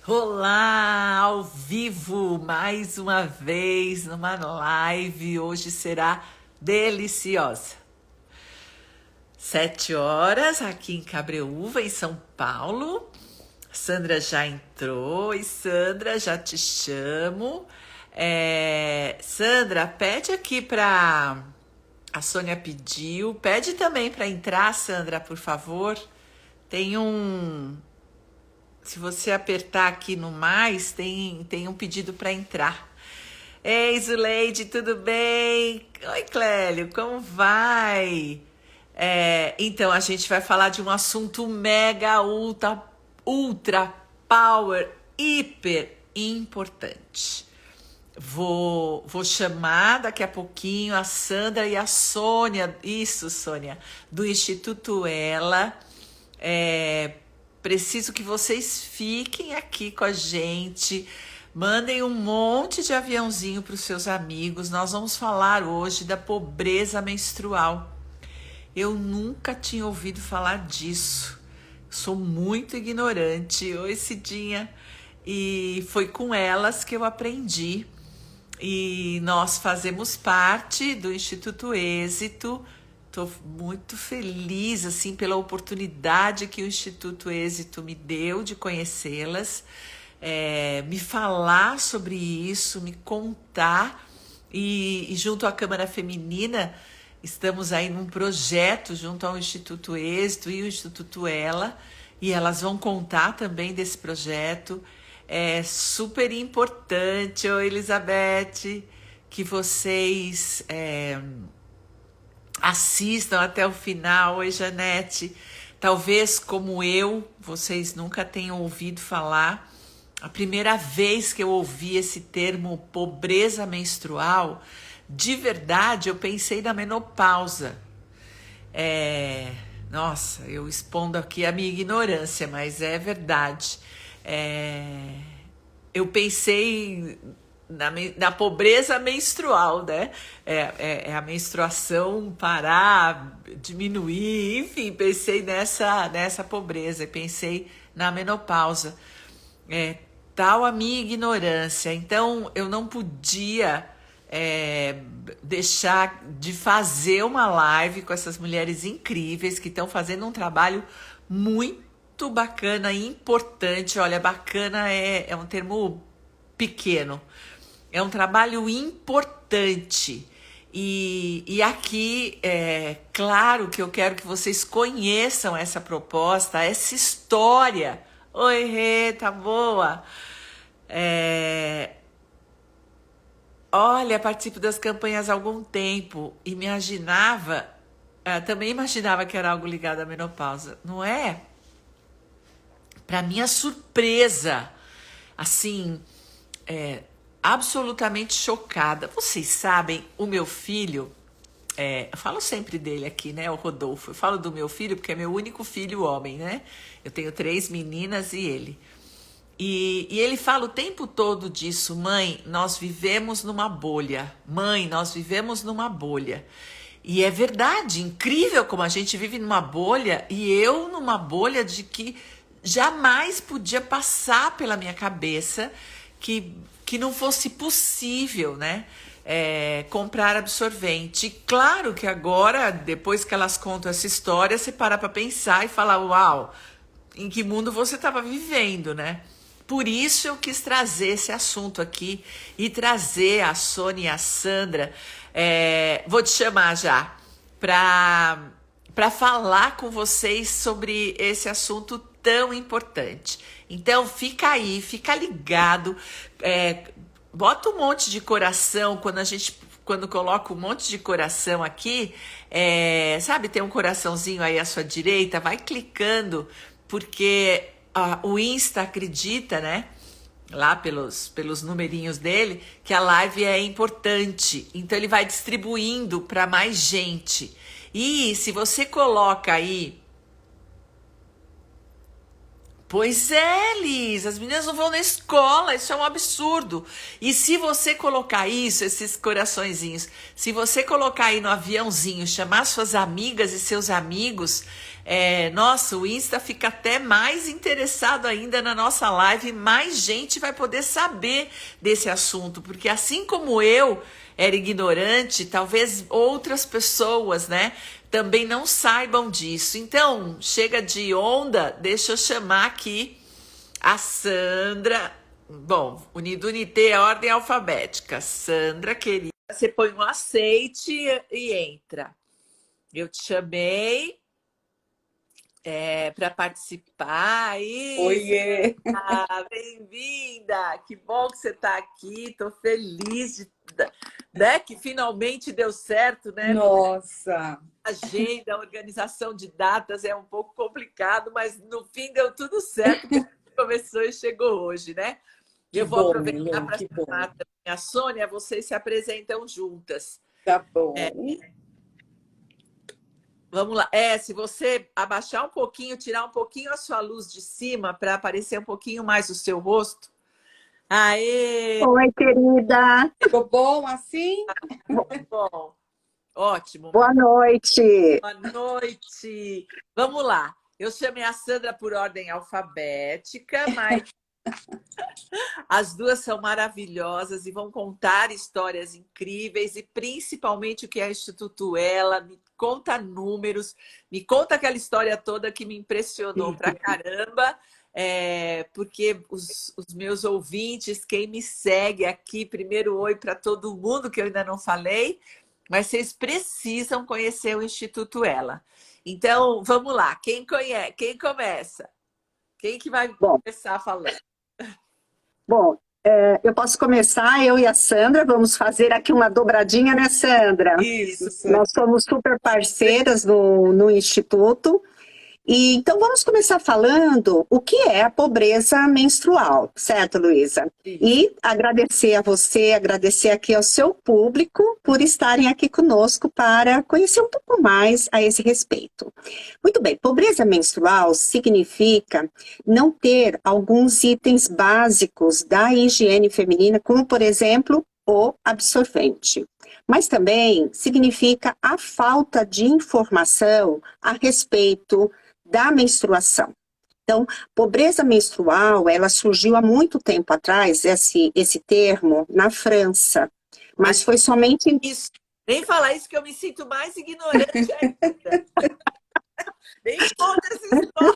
Olá, ao vivo, mais uma vez numa live. Hoje será deliciosa. 7 horas aqui em Cabreúva, em São Paulo. Sandra já entrou. Oi, Sandra, já te chamo. Sandra, pede aqui para... A Sônia pediu. Pede também para entrar, Sandra, por favor. Tem um... Se você apertar aqui no mais, tem um pedido para entrar. Ei, Zuleide, tudo bem? Oi, Clélio, como vai? Então, a gente vai falar de um assunto mega, ultra power, hiper importante. Vou chamar daqui a pouquinho a Sandra e a Sônia, isso, Sônia, do Instituto Ela. Preciso que vocês fiquem aqui com a gente, mandem um monte de aviãozinho para os seus amigos. Nós vamos falar hoje da pobreza menstrual. Eu nunca tinha ouvido falar disso, sou muito ignorante. Oi, Cidinha, e foi com elas que eu aprendi. E nós fazemos parte do Instituto Êxito. Estou muito feliz assim pela oportunidade que o Instituto Êxito me deu de conhecê-las, me falar sobre isso, me contar. E junto à Câmara Feminina, estamos aí num projeto junto ao Instituto Êxito e o Instituto Ela, e elas vão contar também desse projeto. É super importante, ô Elizabeth, que vocês... assistam até o final. Oi, Janete. Talvez, como eu, vocês nunca tenham ouvido falar. A primeira vez que eu ouvi esse termo pobreza menstrual, de verdade, eu pensei na menopausa. Nossa, eu expondo aqui a minha ignorância, mas é verdade. Eu pensei na pobreza menstrual, né? A menstruação parar, diminuir, enfim, pensei nessa pobreza, pensei na menopausa. Tal a minha ignorância. Então, eu não podia deixar de fazer uma live com essas mulheres incríveis que estão fazendo um trabalho muito bacana e importante. Olha, bacana é um termo pequeno. É um trabalho importante. E aqui, claro que eu quero que vocês conheçam essa proposta, essa história. Oi, Rê, tá boa? Olha, participo das campanhas há algum tempo e também imaginava que era algo ligado à menopausa, não é? Para minha surpresa, assim, absolutamente chocada. Vocês sabem, o meu filho, eu falo sempre dele aqui, né, o Rodolfo. Eu falo do meu filho porque é meu único filho homem, né? Eu tenho 3 meninas e ele. E ele fala o tempo todo disso: mãe, nós vivemos numa bolha. Mãe, nós vivemos numa bolha. E é verdade, incrível como a gente vive numa bolha, e eu numa bolha de que jamais podia passar pela minha cabeça que não fosse possível, né, comprar absorvente. E claro que agora, depois que elas contam essa história, você para pensar e fala: uau, em que mundo você estava vivendo, né? Por isso eu quis trazer esse assunto aqui e trazer a Sônia e a Sandra. Vou te chamar já para falar com vocês sobre esse assunto tão importante. Então fica aí, fica ligado, bota um monte de coração quando coloca um monte de coração aqui, sabe, tem um coraçãozinho aí à sua direita, vai clicando, porque o Insta acredita, né, lá pelos numerinhos dele, que a live é importante, então ele vai distribuindo para mais gente. E se você coloca aí Pois é, Liz, as meninas não vão na escola, isso é um absurdo. E se você colocar isso, esses coraçõezinhos, se você colocar aí no aviãozinho, chamar suas amigas e seus amigos, nossa, o Insta fica até mais interessado ainda na nossa live, mais gente vai poder saber desse assunto, porque assim como eu era ignorante, talvez outras pessoas, né, também não saibam disso. Então, chega de onda, deixa eu chamar aqui a Sandra. Bom, Unido Unité é ordem alfabética. Sandra, querida, você põe um aceite e entra. Eu te chamei para participar. Isso, Oiê! bem-vinda! Que bom que você está aqui. Estou feliz né, que finalmente deu certo, né? Nossa, Agenda, a organização de datas é um pouco complicado, mas no fim deu tudo certo, que a gente começou e chegou hoje, né? que Eu vou bom, aproveitar Elô, para que bom. chamar também a Sônia, vocês se apresentam juntas. Tá bom. Vamos lá. Se você abaixar um pouquinho, tirar um pouquinho a sua luz de cima para aparecer um pouquinho mais o seu rosto. Aê! Oi, querida. Ficou bom assim? Bom, ótimo. Boa noite. Boa noite. Vamos lá. Eu chamei a Sandra por ordem alfabética, mas as duas são maravilhosas e vão contar histórias incríveis e principalmente o que é o Instituto Ela. Me conta números, me conta aquela história toda que me impressionou pra caramba. Porque os meus ouvintes, quem me segue aqui, primeiro oi para todo mundo que eu ainda não falei, mas vocês precisam conhecer o Instituto Ela. Então, vamos lá. Quem conhece? Quem começa? Quem que vai Bom, começar falando? bom, eu posso começar, eu e a Sandra, vamos fazer aqui uma dobradinha, né, Sandra? Isso, Nós somos super parceiras no Instituto. E, então, vamos começar falando o que é a pobreza menstrual, certo, Luísa? E agradecer a você, agradecer aqui ao seu público por estarem aqui conosco para conhecer um pouco mais a esse respeito. Muito bem, pobreza menstrual significa não ter alguns itens básicos da higiene feminina, como, por exemplo, o absorvente. Mas também significa a falta de informação a respeito da menstruação. Então, pobreza menstrual, ela surgiu há muito tempo atrás, esse termo, na França. Mas foi somente... Isso. Nem falar isso que eu me sinto mais ignorante ainda. Nem conta essa história.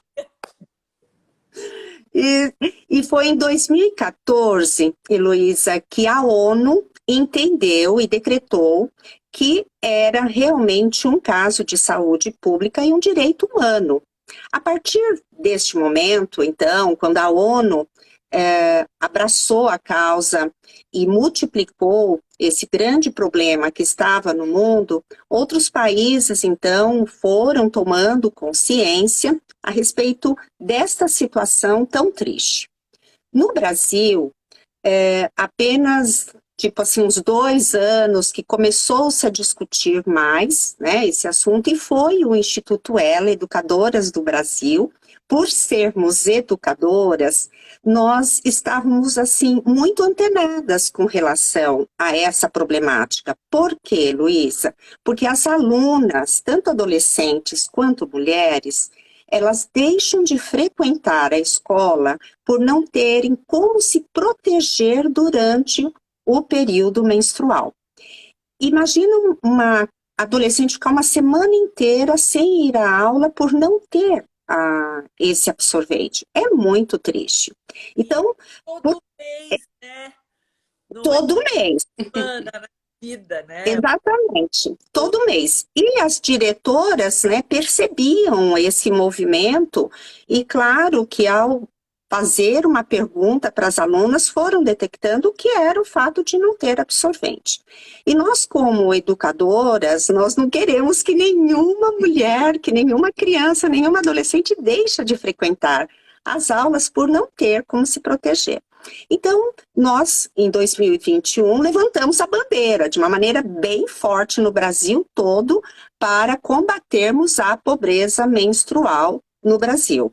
E foi em 2014, Heloísa, que a ONU entendeu e decretou que era realmente um caso de saúde pública e um direito humano. A partir deste momento, então, quando a ONU abraçou a causa e multiplicou esse grande problema que estava no mundo, outros países, então, foram tomando consciência a respeito desta situação tão triste. No Brasil, apenas tipo assim, uns 2 anos que começou-se a discutir mais, né, esse assunto, e foi o Instituto Ela, Educadoras do Brasil. Por sermos educadoras, nós estávamos, assim, muito antenadas com relação a essa problemática. Por quê, Luísa? Porque as alunas, tanto adolescentes quanto mulheres, elas deixam de frequentar a escola por não terem como se proteger durante o período menstrual. Imagina uma adolescente ficar uma semana inteira sem ir à aula por não ter esse absorvente. É muito triste. Então, todo mês, né? Não todo mês. Semana na vida, né? Exatamente, todo mês. E as diretoras, né, percebiam esse movimento e, claro, que ao fazer uma pergunta para as alunas, foram detectando o que era o fato de não ter absorvente. E nós, como educadoras, nós não queremos que nenhuma mulher, que nenhuma criança, nenhuma adolescente deixe de frequentar as aulas por não ter como se proteger. Então, nós, em 2021, levantamos a bandeira de uma maneira bem forte no Brasil todo para combatermos a pobreza menstrual no Brasil.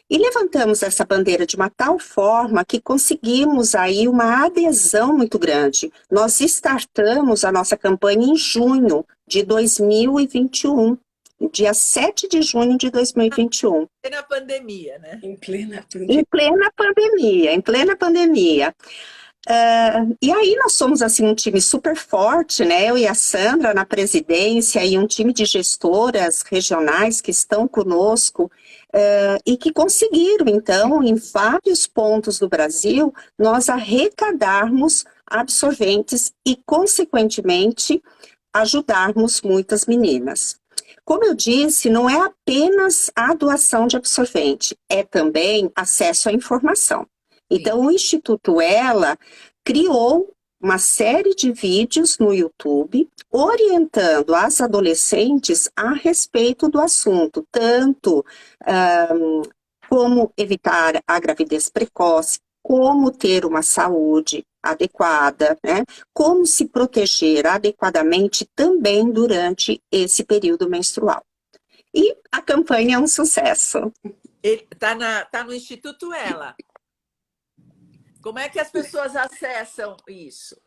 E levantamos essa bandeira de uma tal forma que conseguimos aí uma adesão muito grande. Nós startamos a nossa campanha em junho de 2021, dia 7 de junho de 2021. Na pandemia, né? Em plena Em plena pandemia, em plena pandemia. E aí nós somos assim um time super forte, né? Eu e a Sandra na presidência e um time de gestoras regionais que estão conosco e que conseguiram, então, em vários pontos do Brasil, nós arrecadarmos absorventes e, consequentemente, ajudarmos muitas meninas. Como eu disse, não é apenas a doação de absorvente, é também acesso à informação. Então, o Instituto Ela criou uma série de vídeos no YouTube orientando as adolescentes a respeito do assunto, tanto como evitar a gravidez precoce, como ter uma saúde adequada, né? Como se proteger adequadamente também durante esse período menstrual. E a campanha é um sucesso. Tá no Instituto Ela. Como é que as pessoas acessam isso?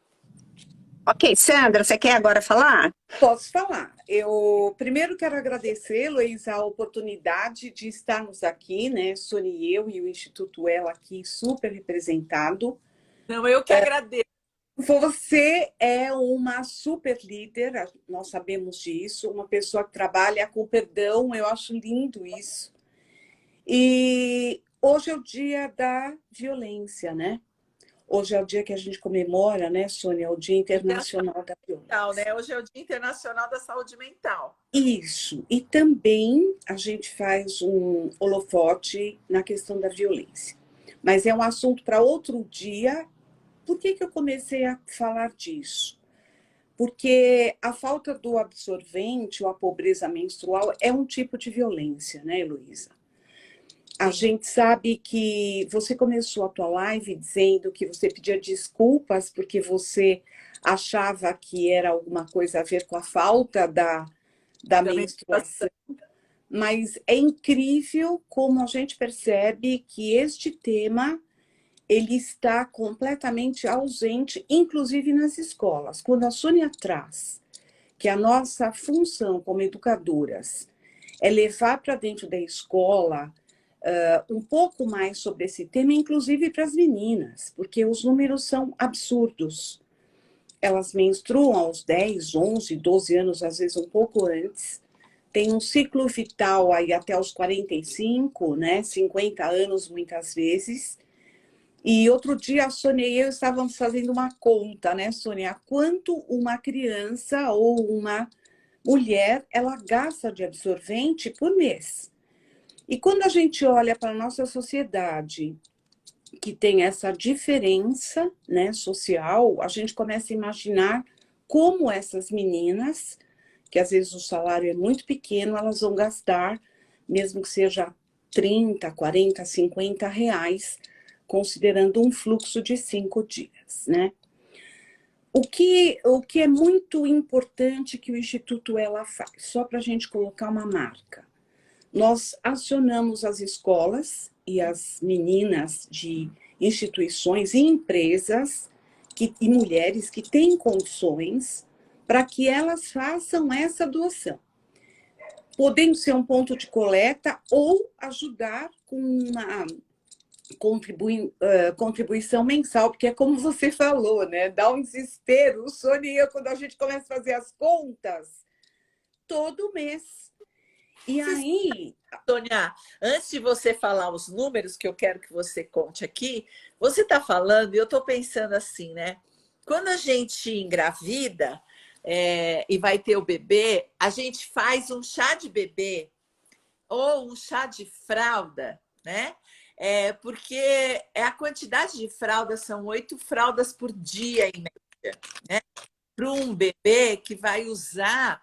Ok, Sandra, você quer agora falar? Posso falar. Eu primeiro quero agradecer, Heloísa, a oportunidade de estarmos aqui, né? Sônia e eu, e o Instituto Ela aqui super representado. Não, eu que agradeço. Você é uma super líder, nós sabemos disso, uma pessoa que trabalha com perdão, eu acho lindo isso. E hoje é o dia da violência, né? Hoje é o dia que a gente comemora, né, Sônia? O Dia Internacional da Violência. Né? Hoje é o Dia Internacional da Saúde Mental. Isso. E também a gente faz um holofote na questão da violência. Mas é um assunto para outro dia. Por que eu comecei a falar disso? Porque a falta do absorvente ou a pobreza menstrual é um tipo de violência, né, Heloísa? A gente sabe que você começou a tua live dizendo que você pedia desculpas porque você achava que era alguma coisa a ver com a falta da menstruação. Mas é incrível como a gente percebe que este tema ele está completamente ausente, inclusive nas escolas. Quando a Sônia traz que a nossa função como educadoras é levar para dentro da escola um pouco mais sobre esse tema, inclusive para as meninas, porque os números são absurdos. Elas menstruam aos 10, 11, 12 anos, às vezes um pouco antes, tem um ciclo vital aí até os 45, né, 50 anos muitas vezes. E outro dia a Sônia e eu estávamos fazendo uma conta, né, Sônia? Quanto uma criança ou uma mulher ela gasta de absorvente por mês. E quando a gente olha para a nossa sociedade, que tem essa diferença, né, social, a gente começa a imaginar como essas meninas, que às vezes o salário é muito pequeno, elas vão gastar, mesmo que seja 30, 40, 50 reais, considerando um fluxo de 5 dias, né? O que é muito importante que o Instituto Ela faz, só para a gente colocar uma marca. Nós acionamos as escolas e as meninas de instituições e empresas e mulheres que têm condições para que elas façam essa doação. Podendo ser um ponto de coleta ou ajudar com uma contribuição mensal, porque é como você falou, né? Dá um desespero. O Sônia e eu, quando a gente começa a fazer as contas, todo mês. E aí... Sônia, antes de você falar os números que eu quero que você conte aqui, você está falando, e eu estou pensando assim, né? Quando a gente engravida e vai ter o bebê, a gente faz um chá de bebê ou um chá de fralda, né? Porque a quantidade de fraldas são 8 fraldas por dia, em média, né? Para um bebê que vai usar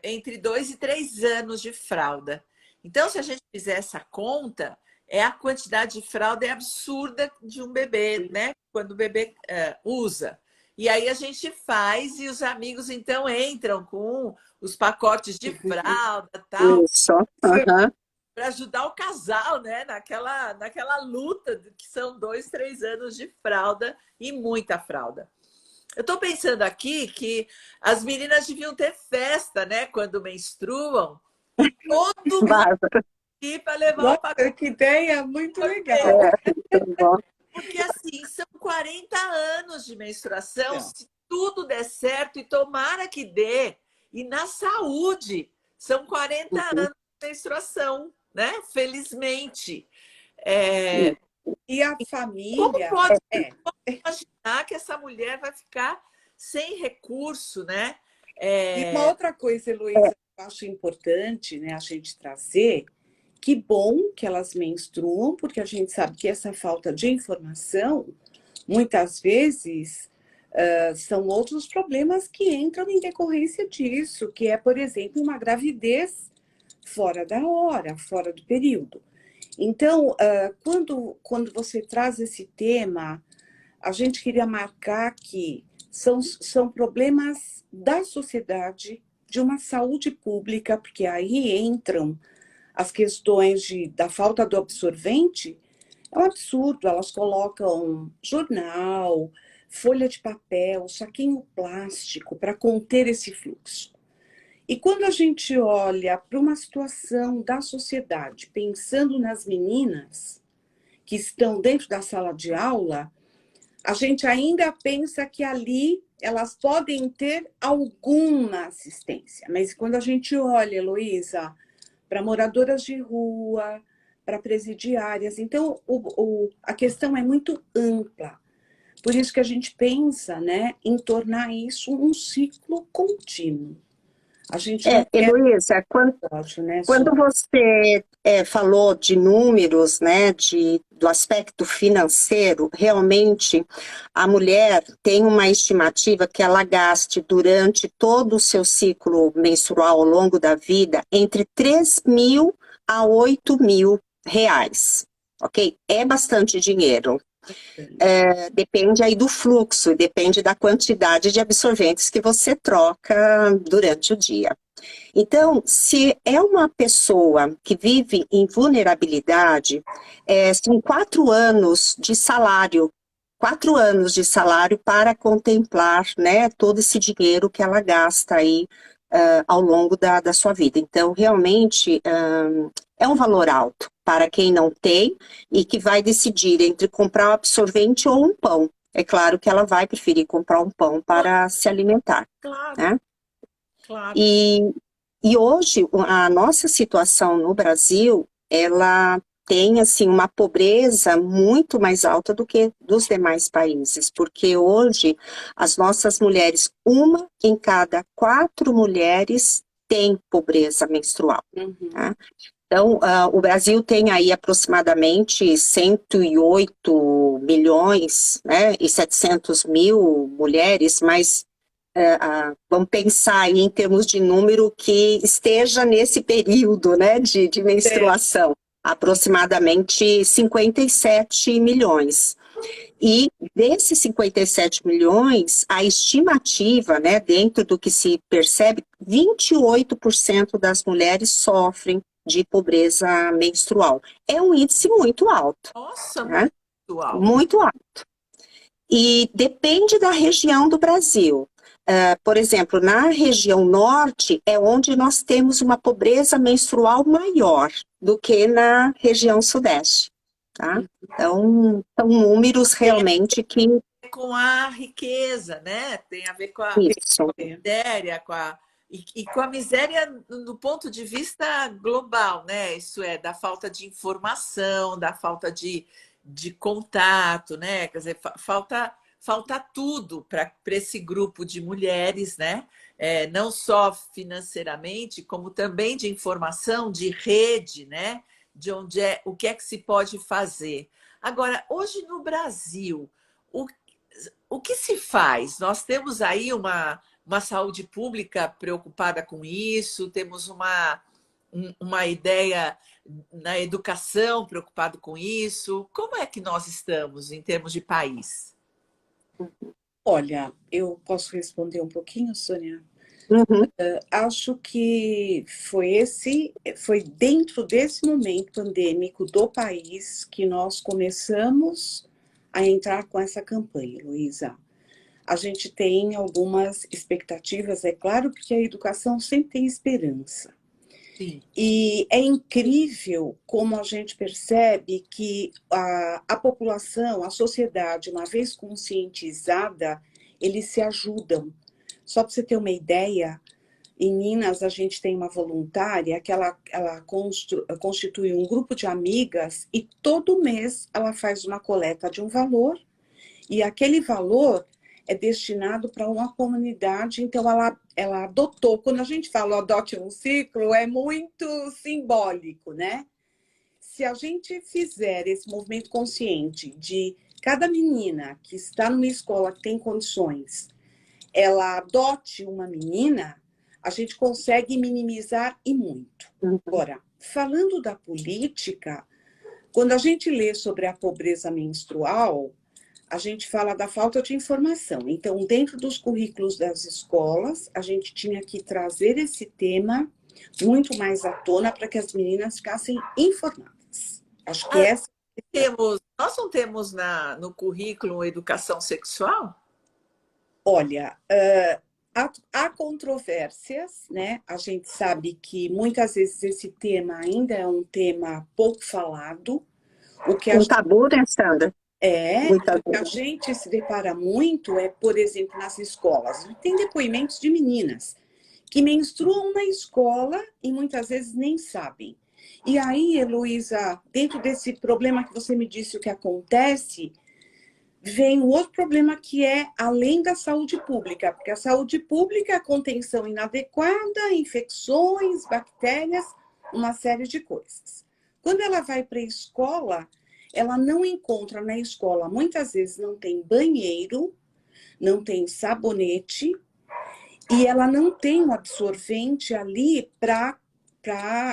entre 2 e 3 anos de fralda. Então, se a gente fizer essa conta, a quantidade de fralda é absurda de um bebê, né? Quando o bebê usa. E aí a gente faz e os amigos, então, entram com os pacotes de fralda e tal. Isso. Uhum. para ajudar o casal, né? Naquela luta que são 2, 3 anos de fralda e muita fralda. Eu estou pensando aqui que as meninas deviam ter festa, né? Quando menstruam, e todo mundo Bárbara. ir para levar o pacote. Nossa, que ideia muito legal. É, muito bom. Porque assim, são 40 anos de menstruação, Então, se tudo der certo, e tomara que dê, e na saúde, são 40 Uhum. anos de menstruação, né? Felizmente. Isso. e a Como família, pode é. imaginar que essa mulher vai ficar sem recurso, né? E uma outra coisa, Heloísa, que eu acho importante, né, a gente trazer, que bom que elas menstruam, porque a gente sabe que essa falta de informação, muitas vezes, são outros problemas que entram em decorrência disso, que é, por exemplo, uma gravidez fora da hora, fora do período. Então, quando você traz esse tema, a gente queria marcar que são problemas da sociedade, de uma saúde pública, porque aí entram as questões da falta do absorvente. É um absurdo, elas colocam jornal, folha de papel, saquinho plástico para conter esse fluxo. E quando a gente olha para uma situação da sociedade, pensando nas meninas que estão dentro da sala de aula, a gente ainda pensa que ali elas podem ter alguma assistência. Mas quando a gente olha, Heloísa, para moradoras de rua, para presidiárias, então a questão é muito ampla. Por isso que a gente pensa, né, em tornar isso um ciclo contínuo. A gente não quer, Heloísa, né, quando você falou de números, né, do aspecto financeiro, realmente a mulher tem uma estimativa que ela gaste durante todo o seu ciclo menstrual ao longo da vida entre 3.000 a 8.000 reais, ok? É bastante dinheiro. Depende aí do fluxo, depende da quantidade de absorventes que você troca durante o dia. Então, se é uma pessoa que vive em vulnerabilidade, são 4 anos de salário, 4 anos de salário para contemplar, né, todo esse dinheiro que ela gasta aí ao longo da sua vida. Então, realmente, é um valor alto para quem não tem e que vai decidir entre comprar um absorvente ou um pão. É claro que ela vai preferir comprar um pão para se alimentar, Claro, né? claro. E hoje, a nossa situação no Brasil, ela tem, assim, uma pobreza muito mais alta do que dos demais países, porque hoje, as nossas mulheres, 1 em cada 4 mulheres tem pobreza menstrual, tá? Então, o Brasil tem aí aproximadamente 108 milhões, né, e 700 mil mulheres, mas vamos pensar aí em termos de número que esteja nesse período, né, de menstruação, aproximadamente 57 milhões. E desses 57 milhões, a estimativa, né, dentro do que se percebe, 28% das mulheres sofrem de pobreza menstrual. É um índice muito alto, Nossa, né? muito alto. Muito alto. E depende da região do Brasil. Por exemplo, na região norte é onde nós temos uma pobreza menstrual maior do que na região sudeste, tá? Então, são números realmente que... Com a riqueza, né? Tem a ver com a Isso. miséria, e com a miséria do ponto de vista global, né? Isso é, da falta de informação, da falta de contato, né? Quer dizer, falta tudo para esse grupo de mulheres, né? Não só financeiramente, como também de informação, de rede, né? De o que é que se pode fazer. Agora, hoje no Brasil, o que se faz? Nós temos aí uma saúde pública preocupada com isso, temos uma ideia na educação preocupado com isso. Como é que nós estamos em termos de país? Olha, eu posso responder um pouquinho, Sônia? Uhum. Acho que foi dentro desse momento pandêmico do país que nós começamos a entrar com essa campanha, Luísa. A gente tem algumas expectativas, é claro, porque a educação sempre tem esperança. Sim. E é incrível como a gente percebe que a população, a sociedade, uma vez conscientizada, eles se ajudam. Só para você ter uma ideia, em Minas, a gente tem uma voluntária que ela constitui um grupo de amigas e todo mês ela faz uma coleta de um valor e aquele valor é destinado para uma comunidade. Então, ela adotou. Quando a gente fala adote um ciclo, é muito simbólico, né? Se a gente fizer esse movimento consciente de cada menina que está numa escola que tem condições, ela adote uma menina, a gente consegue minimizar e muito. Agora, falando da política, quando a gente lê sobre a pobreza menstrual, a gente fala da falta de informação. Então, dentro dos currículos das escolas, a gente tinha que trazer esse tema muito mais à tona para que as meninas ficassem informadas. Acho que essa... Nós não temos no currículo educação sexual? Olha, há controvérsias, né? A gente sabe que muitas vezes esse tema ainda é um tema pouco falado. O que Um tabu, né, Sandra? o que a gente se depara muito é, por exemplo, nas escolas. Tem depoimentos de meninas que menstruam na escola e muitas vezes nem sabem. E aí, Heloísa, dentro desse problema que você me disse o que acontece, vem um outro problema que é além da saúde pública, porque a saúde pública é a contenção inadequada, infecções, bactérias, uma série de coisas. Quando ela vai para a escola, ela não encontra na escola, muitas vezes não tem banheiro, não tem sabonete, e ela não tem um absorvente ali para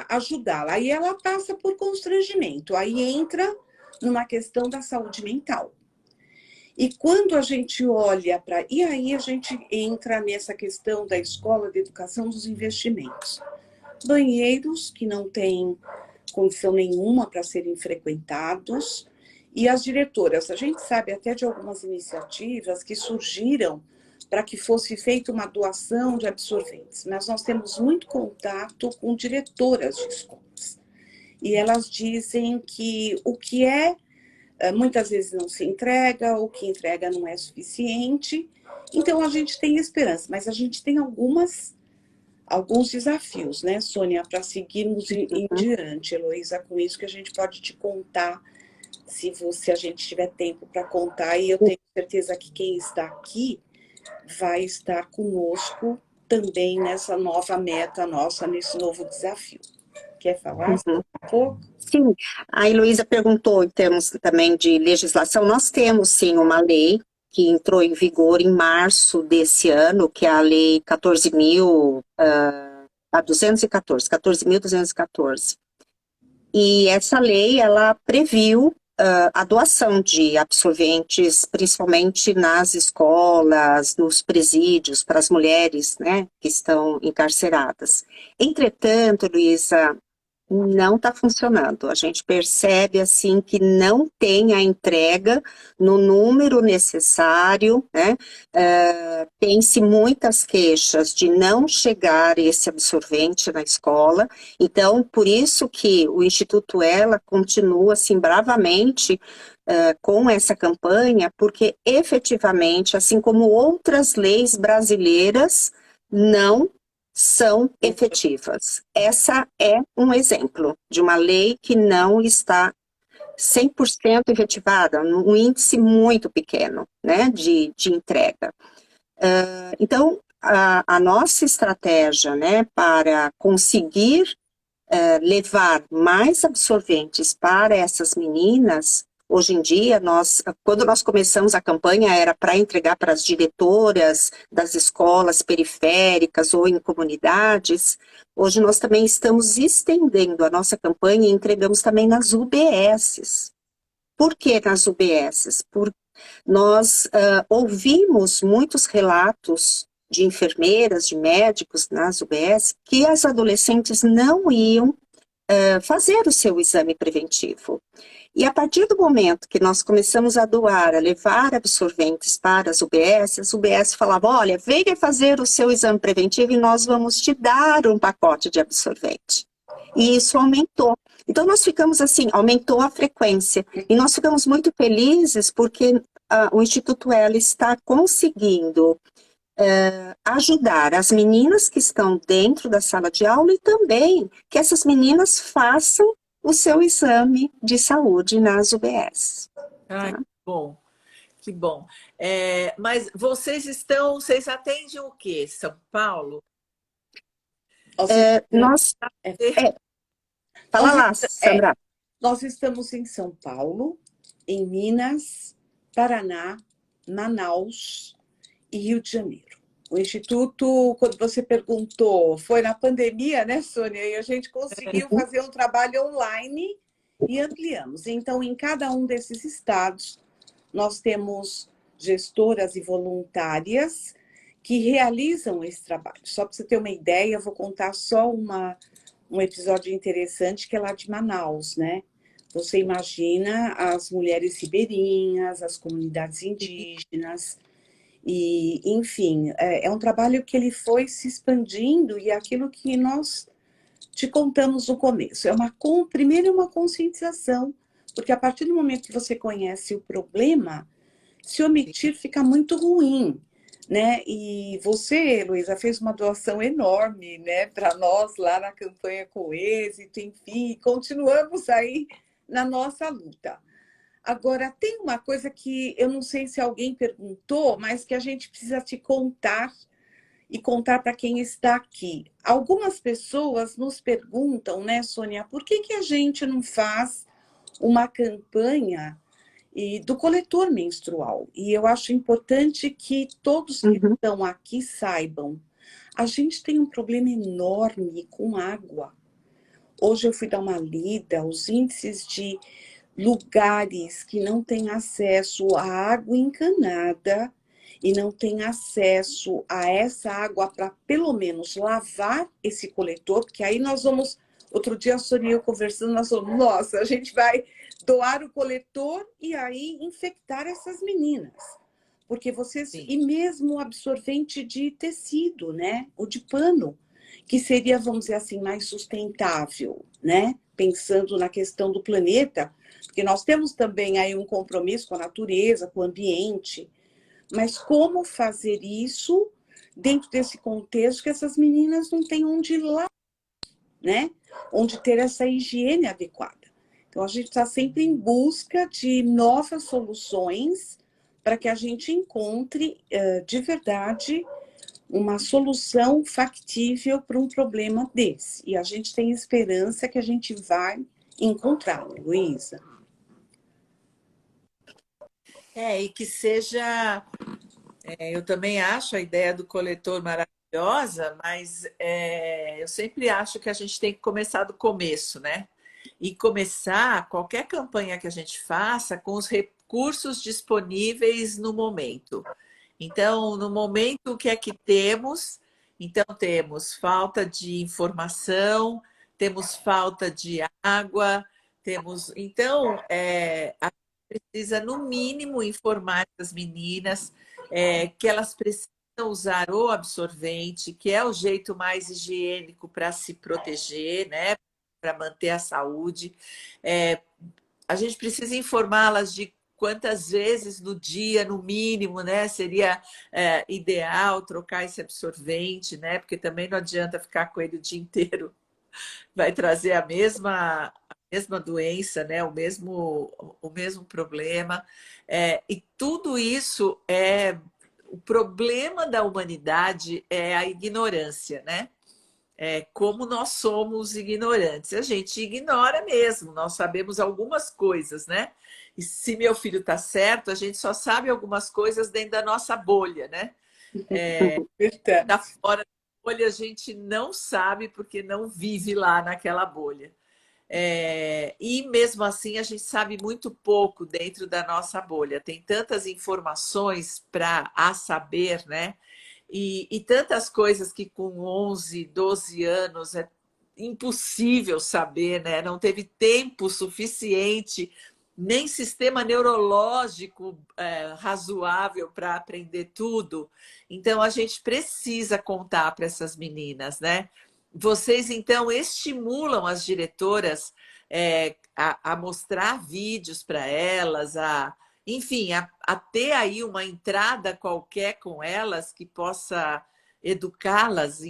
ajudá-la. Aí ela passa por constrangimento, aí entra numa questão da saúde mental. E quando a gente olha para... E aí a gente entra nessa questão da escola de educação dos investimentos. Banheiros que não têm condição nenhuma para serem frequentados. E as diretoras, a gente sabe até de algumas iniciativas que surgiram para que fosse feita uma doação de absorventes. Mas nós temos muito contato com diretoras de escolas. E elas dizem que o que muitas vezes não se entrega, o que entrega não é suficiente. Então, a gente tem esperança, mas a gente tem alguns desafios, né, Sônia, para seguirmos em diante, Heloísa, com isso que a gente pode te contar, se a gente tiver tempo para contar, e eu tenho certeza que quem está aqui vai estar conosco também nessa nova meta nossa, nesse novo desafio. Quer falar um pouco? Sim, a Heloísa perguntou em termos também de legislação. Nós temos, sim, uma lei que entrou em vigor em março desse ano, que é a Lei 14.214. E essa lei, ela previu a doação de absorventes, principalmente nas escolas, nos presídios, para as mulheres, né, que estão encarceradas. Entretanto, Luísa, não está funcionando. A gente percebe, assim, que não tem a entrega no número necessário, né? Tem-se muitas queixas de não chegar esse absorvente na escola. Então, por isso que o Instituto Ela continua, assim, bravamente com essa campanha, porque efetivamente, assim como outras leis brasileiras, não são efetivas. Essa é um exemplo de uma lei que não está 100% efetivada, um índice muito pequeno, né, de entrega. Então, a nossa estratégia, né, para conseguir levar mais absorventes para essas meninas, hoje em dia, quando nós começamos a campanha, era para entregar para as diretoras das escolas periféricas ou em comunidades. Hoje nós também estamos estendendo a nossa campanha e entregamos também nas UBSs. Por que nas UBSs? Porque nós ouvimos muitos relatos de enfermeiras, de médicos nas UBS, que as adolescentes não iam fazer o seu exame preventivo. E a partir do momento que nós começamos a doar, a levar absorventes para as UBS falavam, olha, venha fazer o seu exame preventivo e nós vamos te dar um pacote de absorvente. E isso aumentou. Então nós ficamos assim, aumentou a frequência. E nós ficamos muito felizes porque o Instituto Ela está conseguindo ajudar as meninas que estão dentro da sala de aula e também que essas meninas façam o seu exame de saúde nas UBS. Ai, Tá? que bom, que bom. Mas vocês atendem o quê? São Paulo? Nós... fala lá, Sandra. Nós estamos em São Paulo, em Minas, Paraná, Manaus e Rio de Janeiro. O Instituto, quando você perguntou, foi na pandemia, né, Sônia? E a gente conseguiu fazer um trabalho online e ampliamos. Então, em cada um desses estados, nós temos gestoras e voluntárias que realizam esse trabalho. Só para você ter uma ideia, eu vou contar só um episódio interessante que é lá de Manaus, né? Você imagina as mulheres ribeirinhas, as comunidades indígenas, e, enfim, é um trabalho que ele foi se expandindo e aquilo que nós te contamos no começo. Primeiro, é uma conscientização, porque a partir do momento que você conhece o problema, se omitir fica muito ruim, né? E você, Heloísa, fez uma doação enorme, né, para nós lá na campanha Com Êxito, enfim, continuamos aí na nossa luta. Agora, tem uma coisa que eu não sei se alguém perguntou, mas que a gente precisa te contar e contar para quem está aqui. Algumas pessoas nos perguntam, né, Sônia, por que a gente não faz uma campanha do coletor menstrual? E eu acho importante que todos que estão aqui saibam. A gente tem um problema enorme com água. Hoje eu fui dar uma lida, os índices de lugares que não têm acesso à água encanada e não têm acesso a essa água para, pelo menos, lavar esse coletor, porque aí nós vamos... Outro dia a Sônia e eu conversando, nós falamos, nossa, a gente vai doar o coletor e aí infectar essas meninas. Porque vocês... Sim. E mesmo o absorvente de tecido, né? O de pano, que seria, vamos dizer assim, mais sustentável, né? Pensando na questão do planeta, porque nós temos também aí um compromisso com a natureza, com o ambiente, mas como fazer isso dentro desse contexto que essas meninas não têm onde ir lá, né? Onde ter essa higiene adequada. Então, a gente está sempre em busca de novas soluções para que a gente encontre, de verdade, uma solução factível para um problema desse. E a gente tem esperança que a gente vai encontrar, Luísa. E que seja... eu também acho a ideia do coletor maravilhosa, mas eu sempre acho que a gente tem que começar do começo, né? E começar qualquer campanha que a gente faça com os recursos disponíveis no momento. Então, no momento, o que é que temos? Então, temos falta de informação, temos falta de água, temos... Então, a gente precisa, no mínimo, informar as meninas que elas precisam usar o absorvente, que é o jeito mais higiênico para se proteger, né? Para manter a saúde. A gente precisa informá-las de quantas vezes no dia, no mínimo, né? Seria ideal trocar esse absorvente, né? Porque também não adianta ficar com ele o dia inteiro. Vai trazer a mesma doença, né? o mesmo problema. E tudo isso o problema da humanidade é a ignorância, né? Como nós somos ignorantes. A gente ignora mesmo, nós sabemos algumas coisas, né? E se meu filho está certo, a gente só sabe algumas coisas dentro da nossa bolha, né? Da fora da bolha a gente não sabe porque não vive lá naquela bolha. E mesmo assim a gente sabe muito pouco dentro da nossa bolha. Tem tantas informações para saber, né? e tantas coisas que com 11, 12 anos é impossível saber, né? Não teve tempo suficiente, nem sistema neurológico razoável para aprender tudo. Então, a gente precisa contar para essas meninas, né? Vocês, então, estimulam as diretoras a mostrar vídeos para elas, enfim, a ter aí uma entrada qualquer com elas que possa educá-las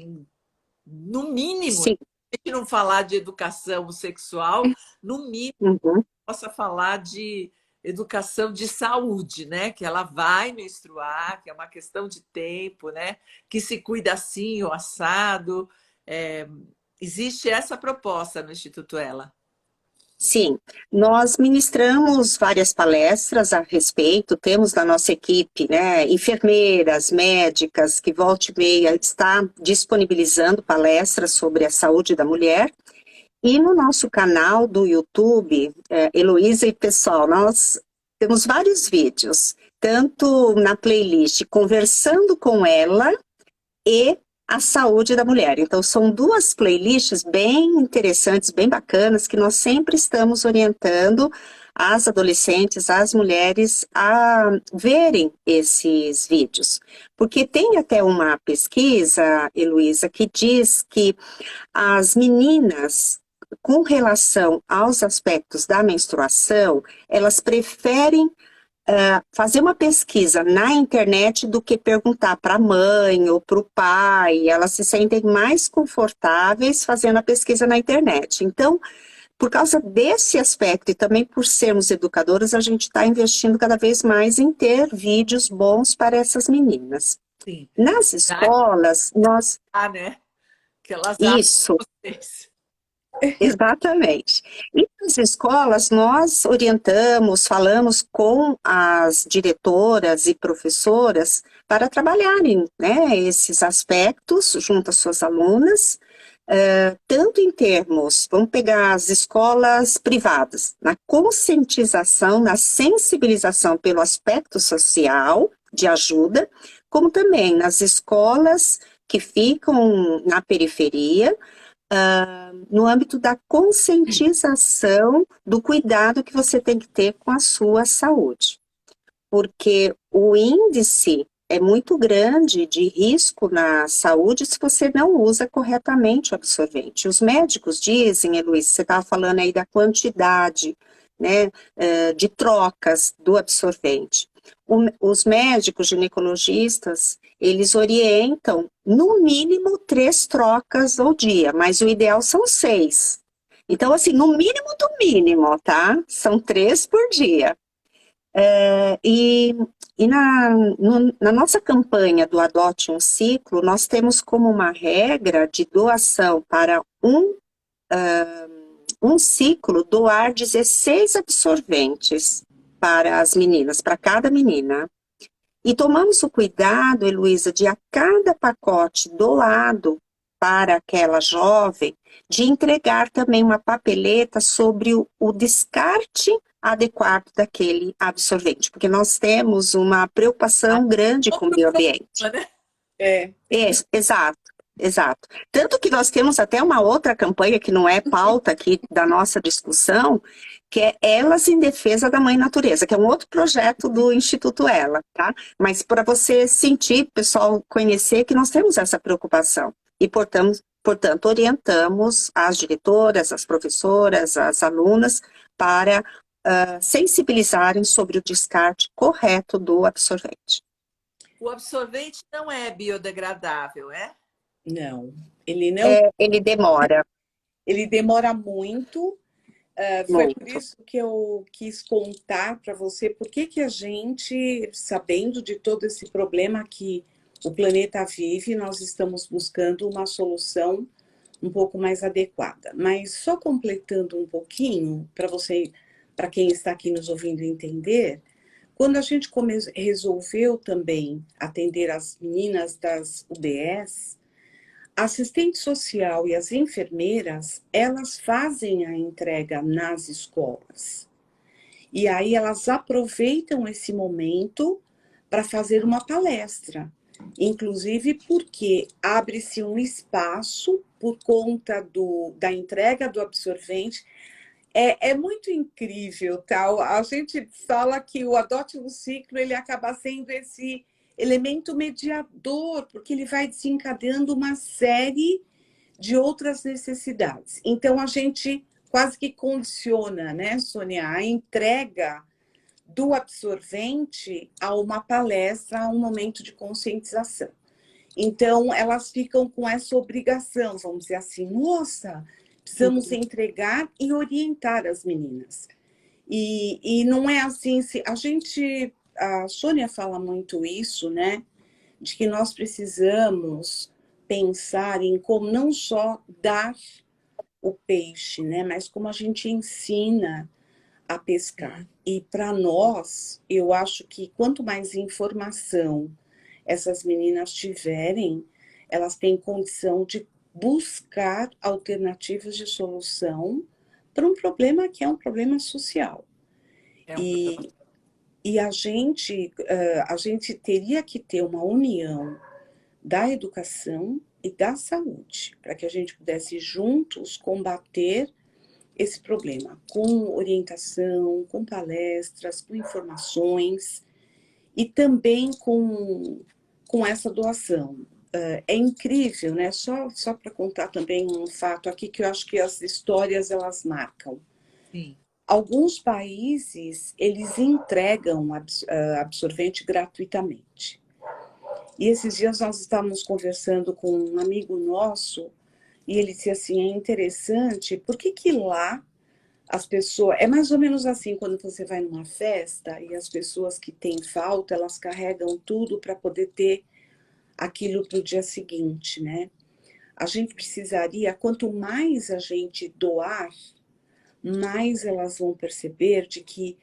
no mínimo, Sim. se a gente não falar de educação sexual, no mínimo Uhum. possa falar de educação de saúde, né? Que ela vai menstruar, que é uma questão de tempo, né? Que se cuida assim, o assado. Existe essa proposta no Instituto Ela. Sim, nós ministramos várias palestras a respeito, temos na nossa equipe, né, enfermeiras, médicas, que volta e meia está disponibilizando palestras sobre a saúde da mulher, e no nosso canal do YouTube, Heloísa e pessoal, nós temos vários vídeos, tanto na playlist Conversando com Ela e a saúde da mulher. Então, são duas playlists bem interessantes, bem bacanas, que nós sempre estamos orientando as adolescentes, as mulheres a verem esses vídeos. Porque tem até uma pesquisa, Heloísa, que diz que as meninas, com relação aos aspectos da menstruação, elas preferem fazer uma pesquisa na internet do que perguntar para a mãe ou para o pai. Elas se sentem mais confortáveis fazendo a pesquisa na internet. Então, por causa desse aspecto e também por sermos educadoras, a gente está investindo cada vez mais em ter vídeos bons para essas meninas. Sim. Nas escolas, nós... né? Que elas Isso. Vocês. Exatamente. E nas escolas, nós orientamos, falamos com as diretoras e professoras para trabalharem, né, esses aspectos junto às suas alunas, tanto em termos, vamos pegar as escolas privadas, na conscientização, na sensibilização pelo aspecto social de ajuda, como também nas escolas que ficam na periferia, no âmbito da conscientização do cuidado que você tem que ter com a sua saúde. Porque o índice é muito grande de risco na saúde se você não usa corretamente o absorvente. Os médicos dizem, Heloísa, você estava falando aí da quantidade, né, de trocas do absorvente. Os médicos ginecologistas, eles orientam no mínimo 3 trocas ao dia, mas o ideal são 6. Então, assim, no mínimo do mínimo, tá? São 3 por dia. E na nossa campanha do Adote um Ciclo, nós temos como uma regra de doação para um ciclo, doar 16 absorventes para as meninas, para cada menina. E tomamos o cuidado, Heloísa, de a cada pacote doado para aquela jovem, de entregar também uma papeleta sobre o descarte adequado daquele absorvente, porque nós temos uma preocupação grande com o meio ambiente. Exato. Exato. Tanto que nós temos até uma outra campanha que não é pauta aqui da nossa discussão, que é Elas em Defesa da Mãe Natureza, que é um outro projeto do Instituto Ela, tá? Mas para você sentir, pessoal, conhecer que nós temos essa preocupação. E, portanto, orientamos as diretoras, as professoras, as alunas para sensibilizarem sobre o descarte correto do absorvente. O absorvente não é biodegradável, é? Não, ele não. Ele demora. Ele demora muito. Foi por isso que eu quis contar para você por que a gente, sabendo de todo esse problema que o planeta vive, nós estamos buscando uma solução um pouco mais adequada. Mas só completando um pouquinho, para quem está aqui nos ouvindo entender, quando a gente resolveu também atender as meninas das UBS, a assistente social e as enfermeiras, elas fazem a entrega nas escolas. E aí elas aproveitam esse momento para fazer uma palestra. inclusive porque abre-se um espaço por conta da entrega do absorvente. É muito incrível, tal. A gente fala que o adote um ciclo ele acaba sendo esse elemento mediador, porque ele vai desencadeando uma série de outras necessidades. Então, a gente quase que condiciona, né, Sônia, a entrega do absorvente a uma palestra, a um momento de conscientização. Então, elas ficam com essa obrigação, vamos dizer assim, nossa, precisamos entregar e orientar as meninas. E não é assim, se a Sônia fala muito isso, né? De que nós precisamos pensar em como não só dar o peixe, né? Mas como a gente ensina a pescar. E para nós, eu acho que quanto mais informação essas meninas tiverem, elas têm condição de buscar alternativas de solução para um problema que é um problema social. É um problema. E a gente teria que ter uma união da educação e da saúde, para que a gente pudesse juntos combater esse problema, com orientação, com palestras, com informações e também com essa doação. É incrível, né? Só para contar também um fato aqui que eu acho que as histórias elas marcam. Sim. Alguns países, eles entregam absorvente gratuitamente. E esses dias nós estávamos conversando com um amigo nosso e ele disse assim, é interessante, por que lá as pessoas... É mais ou menos assim, quando você vai numa festa e as pessoas que têm falta, elas carregam tudo para poder ter aquilo para o dia seguinte, né? A gente precisaria, quanto mais a gente doar, mais elas vão perceber de que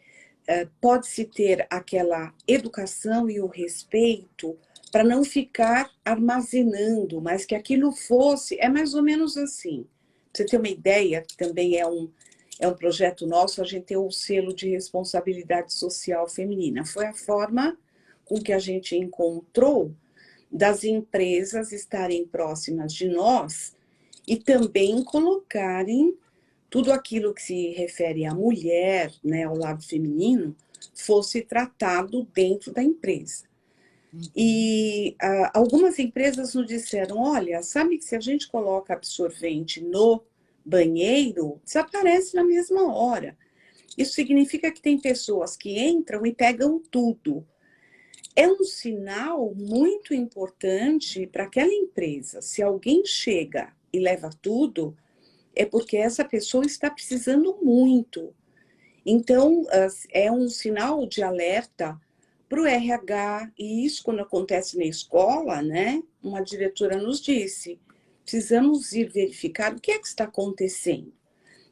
pode-se ter aquela educação e o respeito para não ficar armazenando, mas que aquilo fosse, é mais ou menos assim. Pra você ter uma ideia, que também é um projeto nosso, a gente tem o selo de responsabilidade social feminina. Foi a forma com que a gente encontrou das empresas estarem próximas de nós e também colocarem tudo aquilo que se refere à mulher, né, ao lado feminino, fosse tratado dentro da empresa. E algumas empresas nos disseram, olha, sabe que se a gente coloca absorvente no banheiro, desaparece na mesma hora. Isso significa que tem pessoas que entram e pegam tudo. É um sinal muito importante para aquela empresa. Se alguém chega e leva tudo, é porque essa pessoa está precisando muito. Então, é um sinal de alerta para o RH, e isso quando acontece na escola, né? Uma diretora nos disse, precisamos ir verificar o que é que está acontecendo.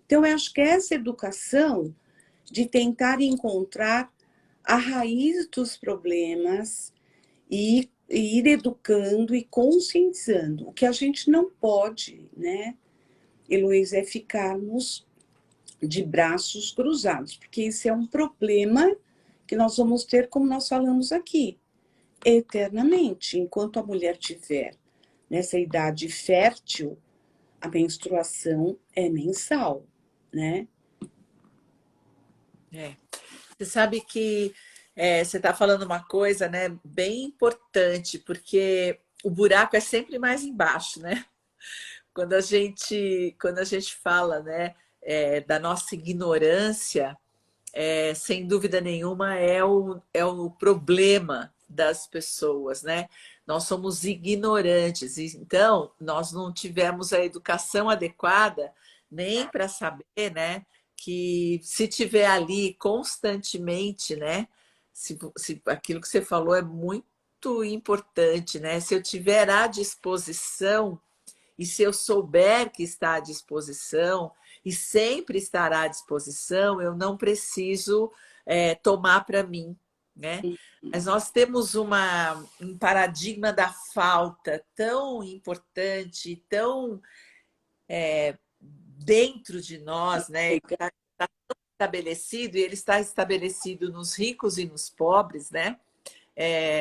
Então, eu acho que essa educação de tentar encontrar a raiz dos problemas e ir educando e conscientizando. O que a gente não pode, né, Heloísa, é ficarmos de braços cruzados, porque isso é um problema que nós vamos ter, como nós falamos aqui, eternamente. Enquanto a mulher tiver nessa idade fértil, a menstruação é mensal, né? Você sabe que você está falando uma coisa, né, bem importante, porque o buraco é sempre mais embaixo, né? Quando a gente fala, né, da nossa ignorância, sem dúvida nenhuma é o problema das pessoas, né? Nós somos ignorantes, então nós não tivemos a educação adequada nem para saber, né, que se tiver ali constantemente, né, se aquilo que você falou é muito importante, né? Se eu tiver à disposição e se eu souber que está à disposição e sempre estará à disposição, eu não preciso tomar para mim, né? Mas nós temos um paradigma da falta tão importante, tão dentro de nós, né? Está estabelecido, e ele está estabelecido nos ricos e nos pobres, né?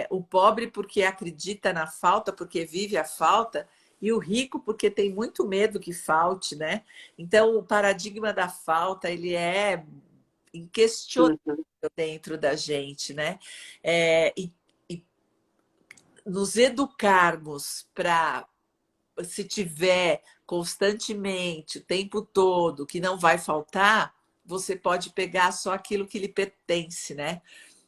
O pobre porque acredita na falta, porque vive a falta, e o rico porque tem muito medo que falte, né? Então, o paradigma da falta, ele é inquestionável Uhum. dentro da gente, né? E nos educarmos para, se tiver constantemente, o tempo todo, que não vai faltar, você pode pegar só aquilo que lhe pertence, né?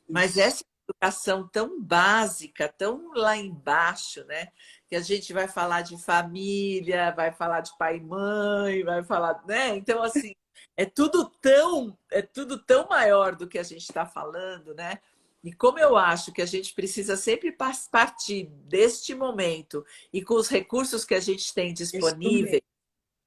Mas essa educação tão básica, tão lá embaixo, né? Que a gente vai falar de família, vai falar de pai e mãe, vai falar, né? Então, assim, é tudo tão maior do que a gente está falando, né? E como eu acho que a gente precisa sempre partir deste momento e com os recursos que a gente tem Isso disponíveis, mesmo.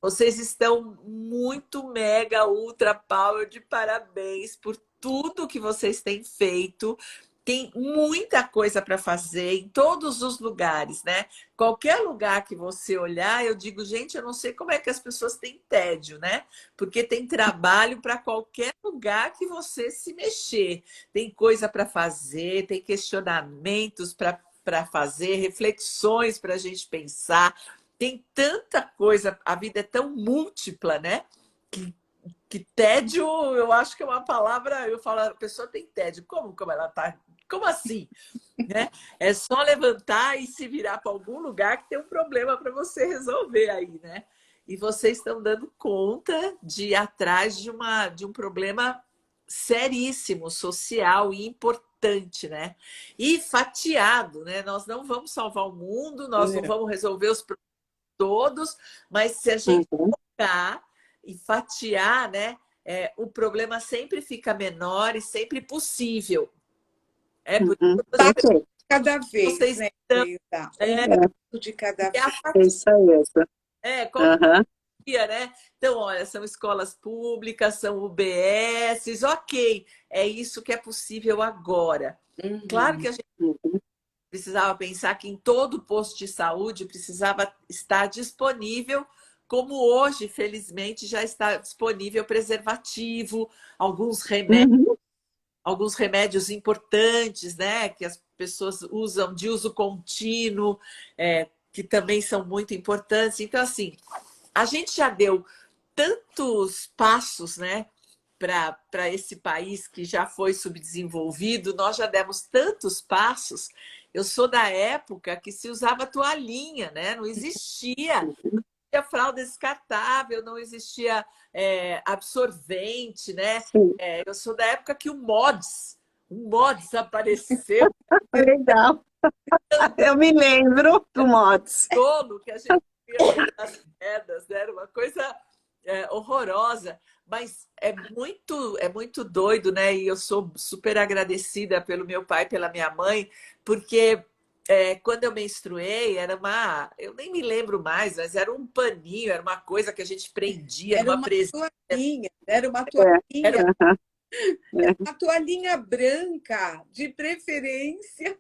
vocês estão muito mega ultra power de parabéns por tudo que vocês têm feito. Tem muita coisa para fazer em todos os lugares, né? Qualquer lugar que você olhar, eu digo, gente, eu não sei como é que as pessoas têm tédio, né? Porque tem trabalho para qualquer lugar que você se mexer. Tem coisa para fazer, tem questionamentos para fazer, reflexões para a gente pensar. Tem tanta coisa, a vida é tão múltipla, né? Que tédio, eu acho que é uma palavra, eu falo, a pessoa tem tédio. Como ela tá? Como assim? Né? É só levantar e se virar para algum lugar que tem um problema para você resolver aí, né? E vocês estão dando conta de ir atrás de um problema seríssimo, social e importante, né? E fatiado, né? Nós não vamos salvar o mundo, nós não Não. vamos resolver os problemas todos, mas se a gente Uhum. focar e fatiar, né, o problema sempre fica menor e sempre possível. Por isso Uhum. que eu tô Perfeito. Cada vez, vocês né, estão, Luísa? Um é, passo de cada é a vez. É fatia, isso aí. qual que Aham. é, né? Então, olha, são escolas públicas, são UBSs, ok, é isso que é possível agora. Claro que Uhum. a gente Uhum. precisava pensar que em todo posto de saúde precisava estar disponível, como hoje, felizmente, já está disponível preservativo, alguns remédios, Uhum. alguns remédios importantes, né, que as pessoas usam de uso contínuo, que também são muito importantes. Então, assim, a gente já deu tantos passos, né, para esse país que já foi subdesenvolvido, nós já demos tantos passos. Eu sou da época que se usava toalhinha, né? Não existia fralda descartável, não existia absorvente, né? Sim, Eu sou da época que o MODS apareceu, legal. Eu me lembro do Mods. tolo que a gente via dentro das pedras, né? Era uma coisa horrorosa, mas é muito doido, né? E eu sou super agradecida pelo meu pai e pela minha mãe, porque quando eu menstruei, eu nem me lembro mais, mas era um paninho, era uma coisa que a gente prendia Era numa uma presilha. toalhinha, era uma É, Era toalhinha, aham, é. uma toalhinha branca, de preferência.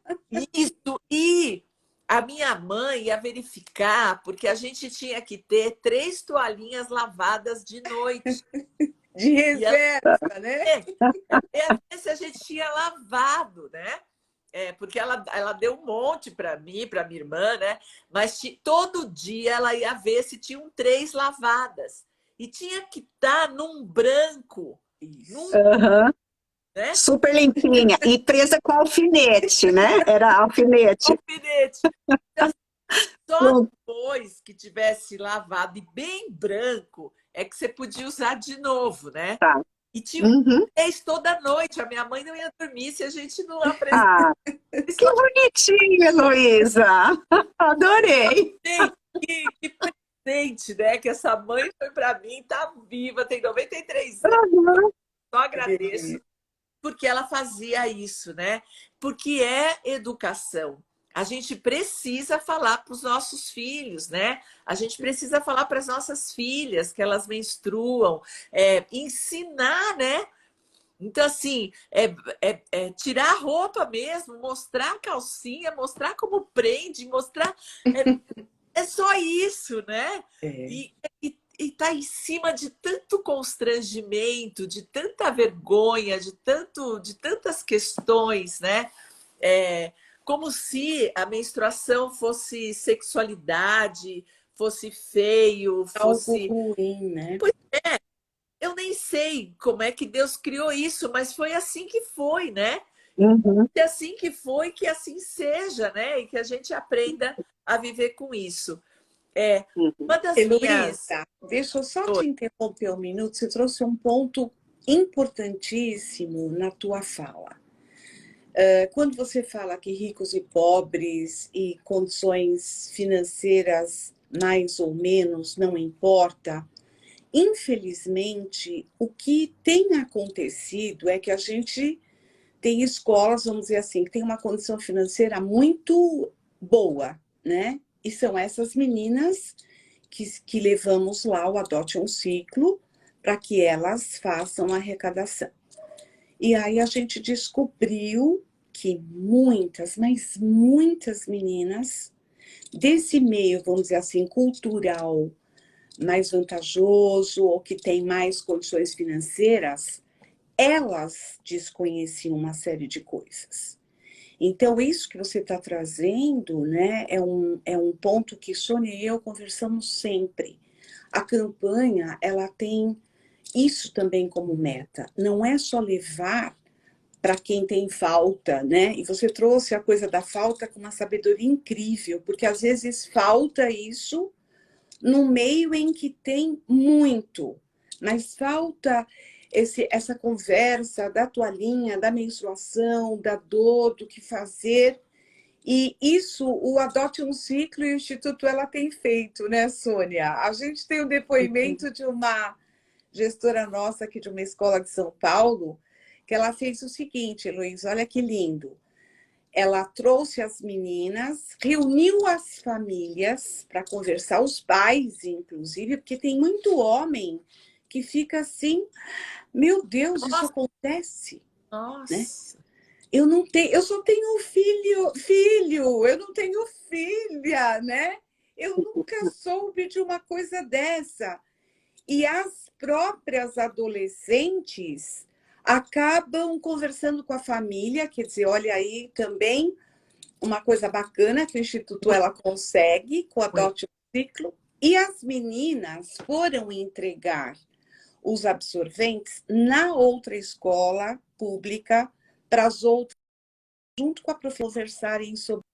isso. E a minha mãe ia verificar, porque a gente tinha que ter 3 toalhinhas lavadas de noite. De E ela reserva, né? ia ver se a gente tinha lavado, né? Porque ela deu um monte para mim, para minha irmã, né? Mas todo dia ela ia ver se tinham 3 lavadas. E tinha que estar num branco, num, Isso. Aham. né? Super limpinha. E presa com alfinete, né? Era alfinete. Alfinete. Então, só Pronto. depois que tivesse lavado e bem branco é que você podia usar de novo, né? Tá. E tinha Uhum. toda noite. A minha mãe não ia dormir se a gente não apresentasse. Ah, que bonitinha, Heloísa. Adorei. Que presente, né? Que essa mãe foi para mim, tá viva, tem 93 anos, Aham. só agradeço, porque ela fazia isso, né? Porque é educação. A gente precisa falar para os nossos filhos, né? A gente precisa falar para as nossas filhas que elas menstruam, ensinar, né? Então, assim, tirar a roupa mesmo, mostrar a calcinha, mostrar como prende, mostrar. É só isso, né? É. E tá em cima de tanto constrangimento, de tanta vergonha, de tantas questões, né? É, como se a menstruação fosse sexualidade, fosse feio, Algo fosse. ruim, né? Eu nem sei como é que Deus criou isso, mas foi assim que foi, né? Uhum. É assim que foi, que assim seja, né? E que a gente aprenda a viver com isso. É, Uhum. uma das minhas. Heloísa, deixa eu só te interromper um minuto. Você trouxe um ponto importantíssimo na tua fala. Quando você fala que ricos e pobres e condições financeiras mais ou menos não importa, infelizmente, o que tem acontecido é que a gente tem escolas, vamos dizer assim, que tem uma condição financeira muito boa, né? E são essas meninas que levamos lá o Adote um Ciclo para que elas façam a arrecadação. E aí a gente descobriu que muitas, mas muitas meninas desse meio, vamos dizer assim, cultural mais vantajoso ou que tem mais condições financeiras, elas desconheciam uma série de coisas. Então, isso que você está trazendo, né, é um ponto que Sônia e eu conversamos sempre. A campanha, ela tem isso também como meta. Não é só levar para quem tem falta, né? E você trouxe a coisa da falta com uma sabedoria incrível, porque às vezes falta isso no meio em que tem muito, mas falta essa conversa da toalhinha, da menstruação, da dor, do que fazer. E isso o Adote um Ciclo e o Instituto ela tem feito, né, Sônia? A gente tem o depoimento de uma gestora nossa aqui de uma escola de São Paulo, que ela fez o seguinte, Luiz, olha que lindo. Ela trouxe as meninas, reuniu as famílias para conversar, os pais, inclusive, porque tem muito homem que fica assim, meu Deus, isso Nossa, acontece, né? nossa. Eu não tenho, eu só tenho filho, eu não tenho filha, né? Eu nunca soube de uma coisa dessa. E as próprias adolescentes acabam conversando com a família, quer dizer, olha aí também uma coisa bacana que o Instituto ela consegue com o Adote um Ciclo. E as meninas foram entregar os absorventes na outra escola pública para as outras, junto com a professora, conversarem sobre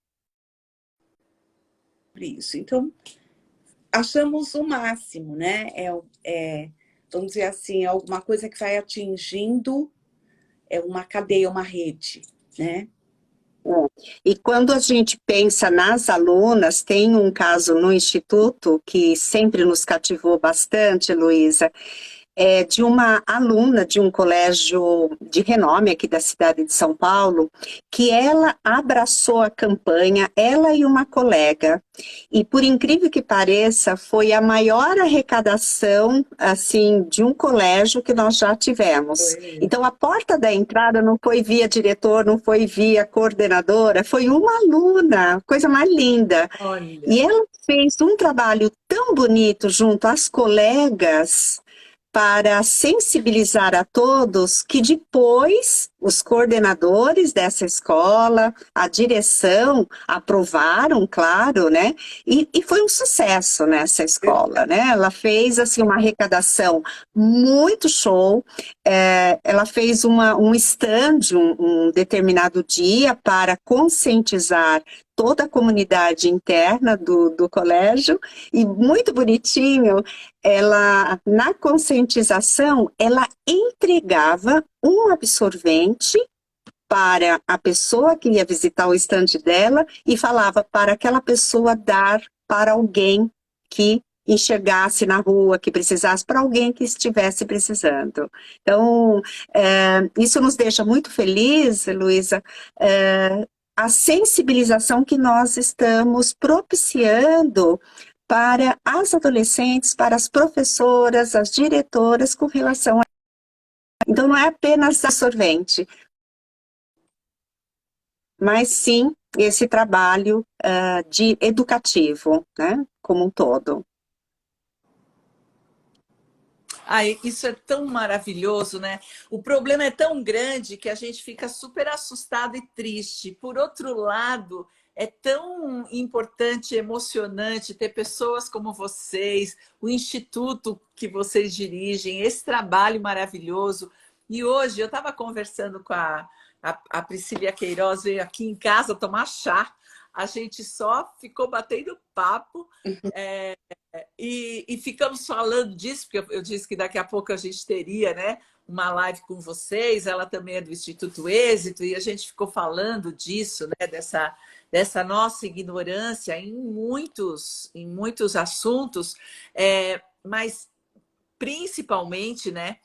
isso. Então, achamos o máximo, né? Vamos dizer assim, alguma coisa que vai atingindo uma cadeia, uma rede, né? E quando a gente pensa nas alunas, tem um caso no Instituto que sempre nos cativou bastante, Luísa, de uma aluna de um colégio de renome aqui da cidade de São Paulo, que ela abraçou a campanha, ela e uma colega, e por incrível que pareça, foi a maior arrecadação, assim, de um colégio que nós já tivemos. Então, a porta da entrada não foi via diretor, não foi via coordenadora, foi uma aluna, coisa mais linda. Olha. E ela fez um trabalho tão bonito junto às colegas, para sensibilizar a todos que depois os coordenadores dessa escola, a direção aprovaram, claro, né? E foi um sucesso nessa escola, né? Ela fez assim uma arrecadação muito show. Ela fez um stand um determinado dia para conscientizar toda a comunidade interna do colégio, e muito bonitinho, ela, na conscientização, ela entregava um absorvente para a pessoa que ia visitar o estande dela e falava para aquela pessoa dar para alguém que enxergasse na rua, que precisasse, para alguém que estivesse precisando. Então, isso nos deixa muito felizes, Luísa, a sensibilização que nós estamos propiciando para as adolescentes, para as professoras, as diretoras com relação a... Então, não é apenas absorvente, mas sim esse trabalho de educativo, né, como um todo. Ai, isso é tão maravilhoso, né? O problema é tão grande que a gente fica super assustado e triste. Por outro lado, é tão importante, emocionante ter pessoas como vocês, o instituto que vocês dirigem, esse trabalho maravilhoso. E hoje eu estava conversando com a Priscila Queiroz, veio aqui em casa tomar chá. A gente só ficou batendo papo. E ficamos falando disso, porque eu disse que daqui a pouco a gente teria, né, uma live com vocês. Ela também é do Instituto Êxito, e a gente ficou falando disso, né, dessa nossa ignorância em muitos assuntos, mas principalmente, né,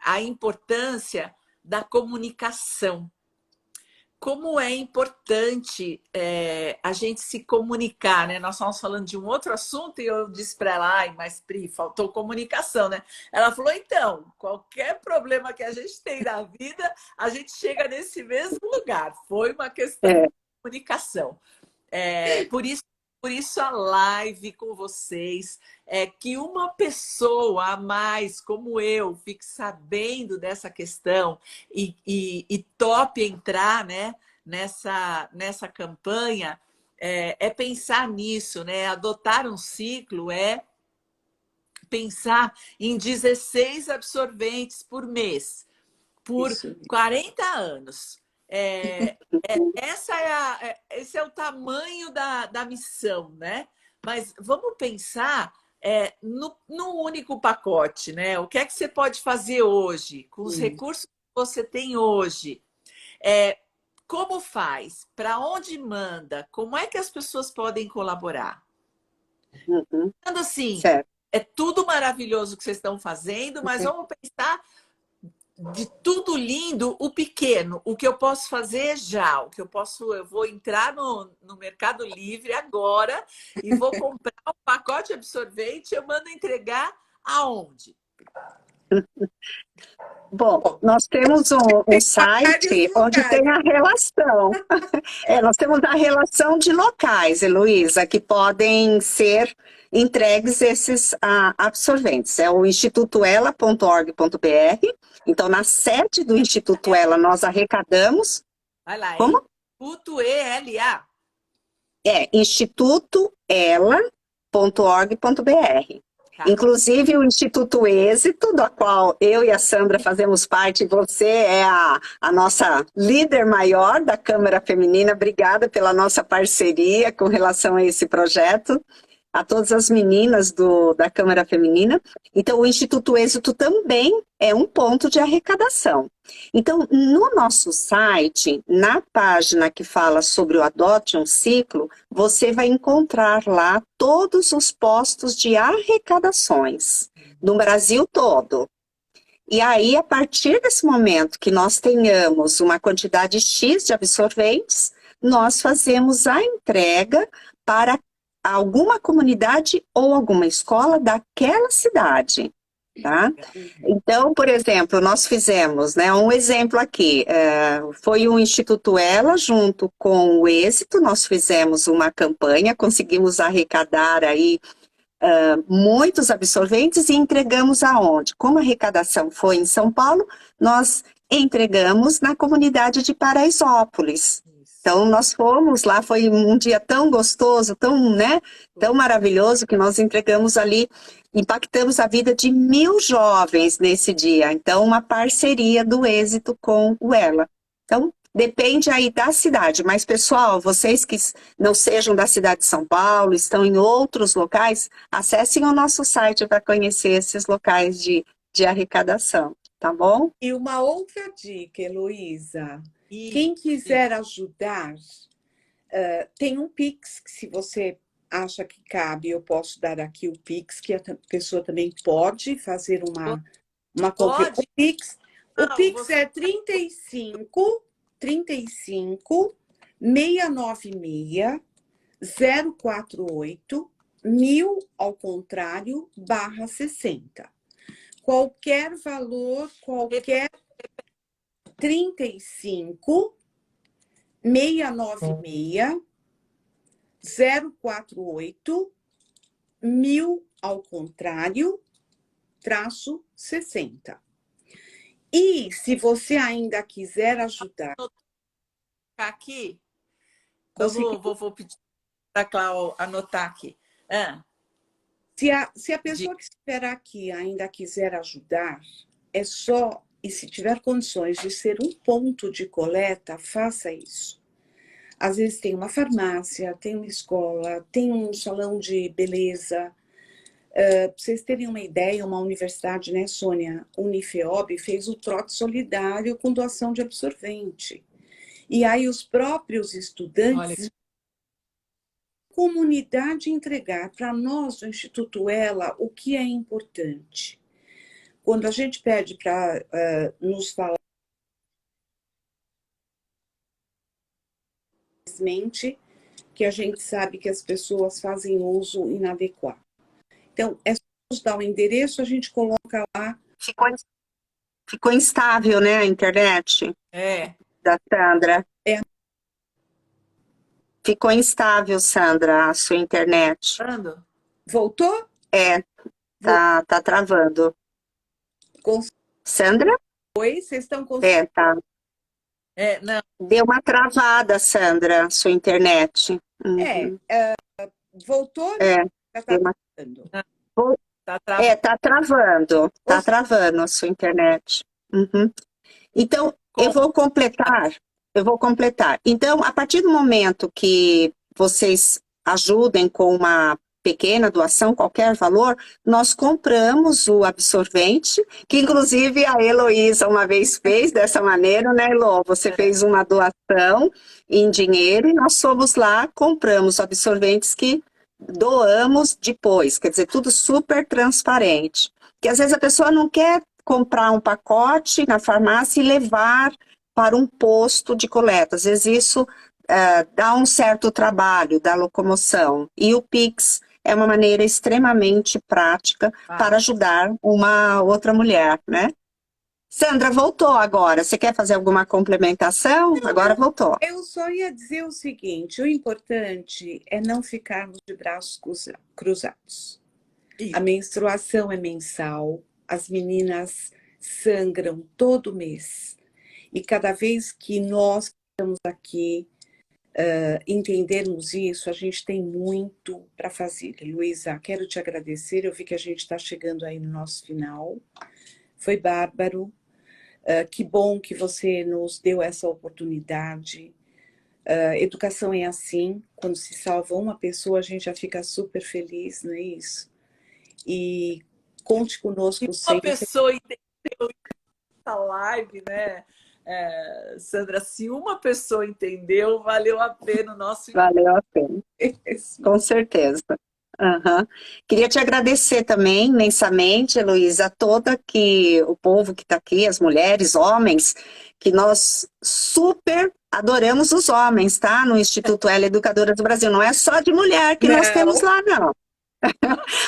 a importância da comunicação. Como é importante a gente se comunicar, né? Nós estávamos falando de um outro assunto e eu disse para ela, ai, mas Pri, faltou comunicação, né? Ela falou, então, qualquer problema que a gente tem na vida, a gente chega nesse mesmo lugar. Foi uma questão de comunicação. Por isso a live com vocês, que uma pessoa a mais, como eu, fique sabendo dessa questão e tope entrar, né, nessa campanha, pensar nisso, né? Adotar um ciclo é pensar em 16 absorventes por mês, por Isso. 40 anos. Esse é o tamanho da missão, né? Mas vamos pensar no único pacote, né? O que é que você pode fazer hoje, com os recursos que você tem hoje? Como faz? Para onde manda? Como é que as pessoas podem colaborar? Então, assim, Certo. é tudo maravilhoso que vocês estão fazendo, mas vamos pensar de tudo lindo, o pequeno, o que eu posso fazer já, eu vou entrar no Mercado Livre agora e vou comprar um pacote de absorvente, eu mando entregar aonde? Bom, nós temos um site onde tem a relação. Nós temos a relação de locais, Heloísa, que podem ser entregues esses absorventes. É o institutoela.org.br. Então, na sede do Instituto Ela, nós arrecadamos. Vai lá, Como? Instituto ELA. institutoela.org.br. Tá. Inclusive o Instituto Êxito, do qual eu e a Sandra fazemos parte, você é a nossa líder maior da Câmara Feminina. Obrigada pela nossa parceria com relação a esse projeto, a todas as meninas da Câmara Feminina. Então, o Instituto Êxito também é um ponto de arrecadação. Então, no nosso site, na página que fala sobre o Adote um Ciclo, você vai encontrar lá todos os postos de arrecadações no Brasil todo. E aí, a partir desse momento que nós tenhamos uma quantidade X de absorventes, nós fazemos a entrega para alguma comunidade ou alguma escola daquela cidade. Tá? Então, por exemplo, nós fizemos, né, um exemplo aqui, foi o Instituto Ela junto com o Êxito, nós fizemos uma campanha, conseguimos arrecadar aí muitos absorventes e entregamos aonde? Como a arrecadação foi em São Paulo, nós entregamos na comunidade de Paraisópolis. Então, nós fomos lá, foi um dia tão gostoso, tão maravilhoso, que nós entregamos ali, impactamos a vida de 1.000 jovens nesse dia. Então, uma parceria do Êxito com o Ela. Então, depende aí da cidade. Mas, pessoal, vocês que não sejam da cidade de São Paulo, estão em outros locais, acessem o nosso site para conhecer esses locais de arrecadação, tá bom? E uma outra dica, Heloísa. Quem quiser ajudar, tem um Pix, que se você acha que cabe, eu posso dar aqui o Pix, que a pessoa também pode fazer uma compra. O Pix é 35 696 048 1000 ao contrário /60. Qualquer valor, 35 696 048 1000 ao contrário 60. E se você ainda quiser ajudar... Aqui, Consegui... vou pedir para a Cláudia anotar aqui. Se a pessoa que estiver aqui ainda quiser ajudar, é só, e se tiver condições de ser um ponto de coleta, faça isso. Às vezes tem uma farmácia, tem uma escola, tem um salão de beleza. Para vocês terem uma ideia, uma universidade, né, Sônia, Unifeob, fez o trote solidário com doação de absorvente. E aí os próprios estudantes, comunidade entregar para nós do Instituto Ela o que é importante. Quando a gente pede para nos falar, simplesmente que a gente sabe que as pessoas fazem uso inadequado. Então, é só nos dar o endereço, a gente coloca lá. Ficou instável, né, a internet? Da Sandra. Ficou instável, Sandra, a sua internet. Voltou? Tá travando. Sandra? Oi, vocês estão conseguindo? Tá. Não. Deu uma travada, Sandra, sua internet. Uhum. Voltou? Tá travando. Tá travando. Tá travando a sua internet. Uhum. Então, eu vou completar. Então, a partir do momento que vocês ajudem com uma pequena doação, qualquer valor, nós compramos o absorvente, que inclusive a Heloísa uma vez fez dessa maneira, né, Elo? Você fez uma doação em dinheiro e nós fomos lá, compramos absorventes que doamos depois, quer dizer, tudo super transparente. Que às vezes a pessoa não quer comprar um pacote na farmácia e levar para um posto de coleta. Às vezes isso dá um certo trabalho da locomoção. E o Pix é uma maneira extremamente prática para ajudar uma outra mulher, né? Sandra, voltou agora. Você quer fazer alguma complementação? Agora voltou. Eu só ia dizer o seguinte, o importante é não ficarmos de braços cruzados. A menstruação é mensal, as meninas sangram todo mês. E cada vez que nós estamos aqui entendermos isso, a gente tem muito para fazer. Luísa, quero te agradecer, eu vi que a gente está chegando aí no nosso final. Foi bárbaro. Que bom que você nos deu essa oportunidade. Educação é assim, quando se salva uma pessoa, a gente já fica super feliz, não é isso? E conte conosco sempre. Uma pessoa entendeu essa live, né? Sandra, se uma pessoa entendeu, valeu a pena o nosso... Valeu a pena, com certeza. Uhum. Queria te agradecer também, imensamente, Heloísa, o povo que está aqui, as mulheres, homens, que nós super adoramos os homens, tá? No Instituto Ela Educadora do Brasil. Não é só de mulher que nós temos lá, não.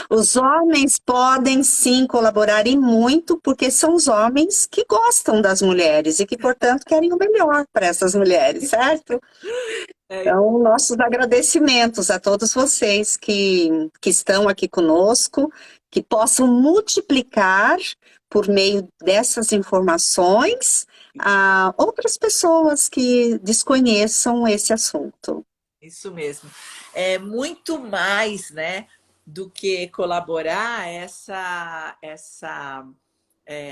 Os homens podem sim colaborar e muito, porque são os homens que gostam das mulheres e que, portanto, querem o melhor para essas mulheres, certo? Então, nossos agradecimentos a todos vocês que estão aqui conosco, que possam multiplicar por meio dessas informações a outras pessoas que desconheçam esse assunto. Isso mesmo. É muito mais, né, do que colaborar. Essa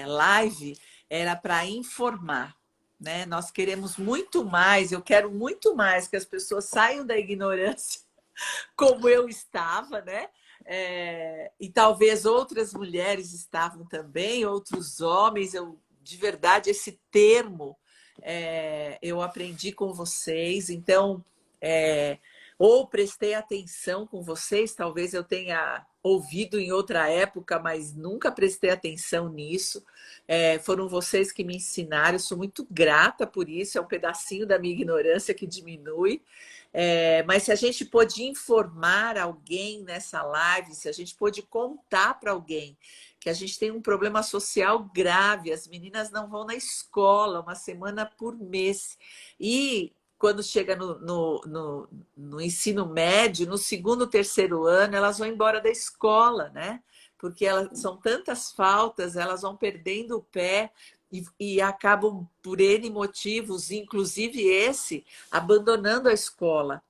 live era para informar. Né? Nós queremos muito mais, eu quero muito mais que as pessoas saiam da ignorância como eu estava, né? E talvez outras mulheres estavam também, outros homens. De verdade, esse termo eu aprendi com vocês, então ou prestei atenção com vocês, talvez eu tenha ouvido em outra época, mas nunca prestei atenção nisso. Foram vocês que me ensinaram, eu sou muito grata por isso, é um pedacinho da minha ignorância que diminui. Mas se a gente pôde informar alguém nessa live, se a gente pôde contar para alguém que a gente tem um problema social grave, as meninas não vão na escola uma semana por mês, e quando chega no ensino médio, no segundo, terceiro ano, elas vão embora da escola, né? porque são tantas faltas, elas vão perdendo o pé e acabam, por N motivos, inclusive esse, abandonando a escola.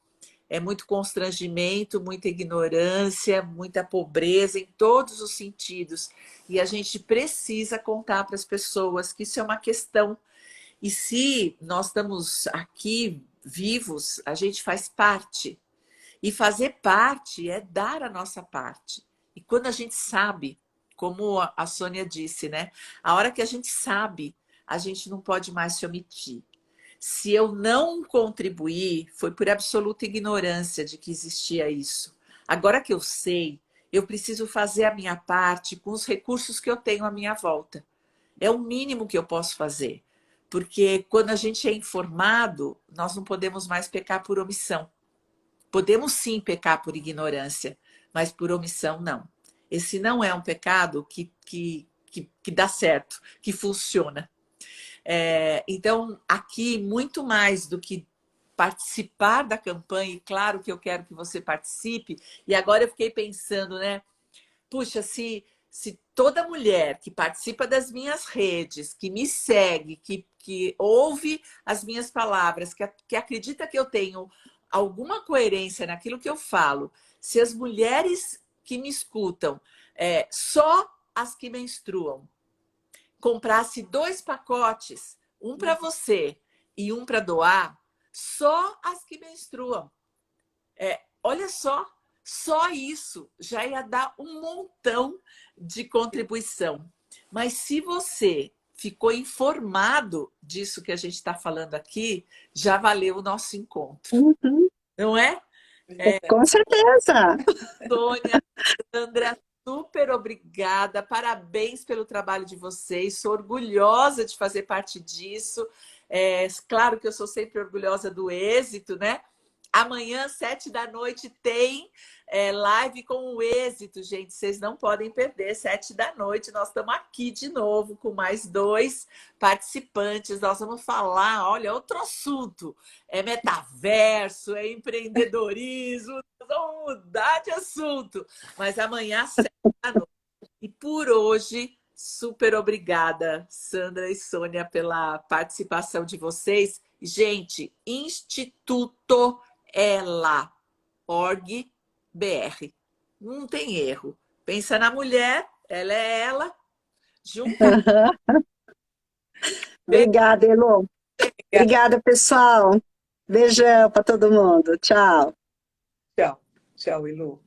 É muito constrangimento, muita ignorância, muita pobreza em todos os sentidos. E a gente precisa contar para as pessoas que isso é uma questão. E se nós estamos aqui vivos, a gente faz parte. E fazer parte é dar a nossa parte. E quando a gente sabe, como a Sônia disse, né? A hora que a gente sabe, a gente não pode mais se omitir. Se eu não contribuir, foi por absoluta ignorância de que existia isso. Agora que eu sei, eu preciso fazer a minha parte com os recursos que eu tenho à minha volta. É o mínimo que eu posso fazer. Porque quando a gente é informado, nós não podemos mais pecar por omissão. Podemos sim pecar por ignorância, mas por omissão não. Esse não é um pecado que dá certo, que funciona. Então, aqui, muito mais do que participar da campanha, e claro que eu quero que você participe, e agora eu fiquei pensando, né? Puxa, se toda mulher que participa das minhas redes, que me segue, que ouve as minhas palavras, que acredita que eu tenho alguma coerência naquilo que eu falo, se as mulheres que me escutam, só as que menstruam, comprasse 2 pacotes, um para você e um para doar, só as que menstruam. Olha só isso já ia dar um montão de contribuição. Mas se você ficou informado disso que a gente está falando aqui, já valeu o nosso encontro. Uhum. Não é? Com certeza. Sônia, Sandra, super obrigada. Parabéns pelo trabalho de vocês. Sou orgulhosa de fazer parte disso. Claro que eu sou sempre orgulhosa do êxito, né? Amanhã, 7 da noite, tem live com o êxito, gente. Vocês não podem perder. 7 da noite, nós estamos aqui de novo com mais 2 participantes. Nós vamos falar, olha, outro assunto. É metaverso, é empreendedorismo. Nós vamos mudar de assunto. Mas amanhã, 7 da noite. E por hoje, super obrigada, Sandra e Sônia, pela participação de vocês. Gente, Instituto Ela, org BR. Não tem erro. Pensa na mulher, ela é ela. Junta. Obrigada, Elô. Obrigada, pessoal. Beijão para todo mundo. Tchau. Tchau. Tchau, Elô.